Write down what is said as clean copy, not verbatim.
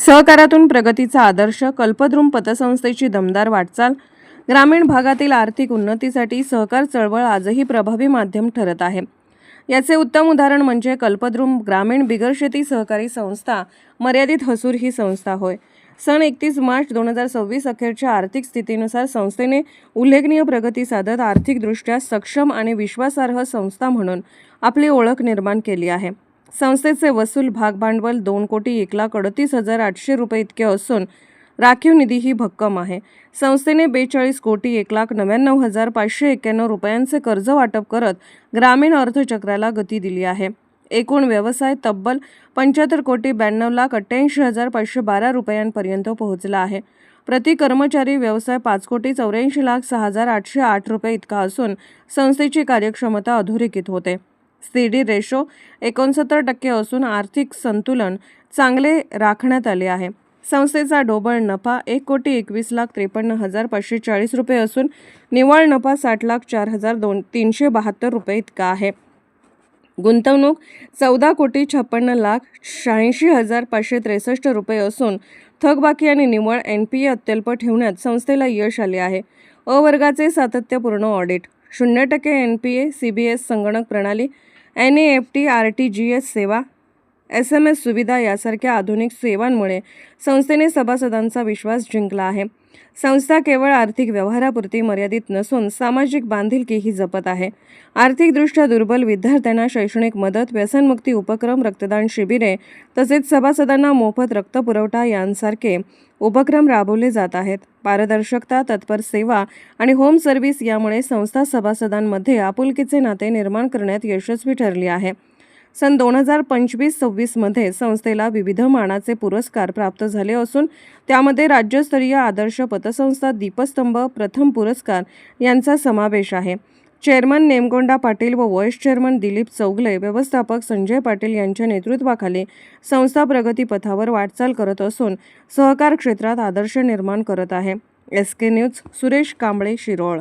सहकारातून प्रगतीचा आदर्श, कल्पद्रुम पतसंस्थेची दमदार वाटचाल. ग्रामीण भागातील आर्थिक उन्नतीसाठी सहकार चळवळ आजही प्रभावी माध्यम ठरत आहे. याचे उत्तम उदाहरण म्हणजे कल्पद्रुम ग्रामीण बिगर शेती सहकारी संस्था मर्यादित हसूर ही संस्था होय. सन 31 मार्च 2026 अखेरच्या आर्थिक स्थितीनुसार संस्थेने उल्लेखनीय प्रगती साधत आर्थिकदृष्ट्या सक्षम आणि विश्वासार्ह संस्था म्हणून आपली ओळख निर्माण केली आहे. संस्थेचे वसूल भागभांडवल 2,01,38,800 रुपये इतके असून राखीव निधी ही भक्कम आहे. संस्थेने 42,199,591 रुपयांचे कर्ज वाटप करत ग्रामीण अर्थचक्राला गती दिली आहे. एकूण व्यवसाय तब्बल 75,92,88,512 रुपयांपर्यंत पोहोचला आहे. प्रति कर्मचारी व्यवसाय 5,84,06,808 रुपये इतका असून संस्थेची कार्यक्षमता अधोरेखित होते. CD रेशो 69% असून आर्थिक संतुलन चांगले राखण्यात आले आहे. संस्थेचा ढोबळ नफा 1,21,53,540 रुपये असून निव्वळ नफा 60,04,372 रुपये इतका आहे. गुंतवणूक 14,56,86,563 रुपये असून थकबाकी आणि निव्वळ NPA अत्यल्प ठेवण्यात संस्थेला यश आले आहे. अ वर्गाचे सातत्यपूर्ण ऑडिट, 0% NPA, CBS संगणक प्रणाली, NEFT, RTGS सेवा, SMS सुविधा यासारख्या आधुनिक सेवांमुळे संस्थेने सभासदांचा विश्वास जिंकला आहे. संस्था केवळ आर्थिक व्यवहारापुरती मर्यादित नसून सामाजिक बांधिलकीही जपत आहे. आर्थिकदृष्ट्या दुर्बल विद्यार्थ्यांना शैक्षणिक मदत, व्यसनमुक्ती उपक्रम, रक्तदान शिबिरे तसेच सभासदांना मोफत रक्तपुरवठा यांसारखे उपक्रम राबवले जात आहेत. पारदर्शकता, तत्पर सेवा आणि होम सर्व्हिस यामुळे संस्था सभासदांमध्ये आपुलकीचे नाते निर्माण करण्यात यशस्वी ठरली आहे. सन 2025-26 मध्ये संस्थेला विविध मानाचे पुरस्कार प्राप्त झाले असून त्यामध्ये राज्यस्तरीय आदर्श पतसंस्था दीपस्तंभ प्रथम पुरस्कार यांचा समावेश आहे. चेअरमन नेमगोंडा पाटील व व्हाईस चेअरमन दिलीप चौगले, व्यवस्थापक संजय पाटील यांच्या नेतृत्वाखाली संस्था प्रगतीपथावर वाटचाल करत असून सहकार क्षेत्रात आदर्श निर्माण करत आहे. SK news, Suresh Kamble, Shirol.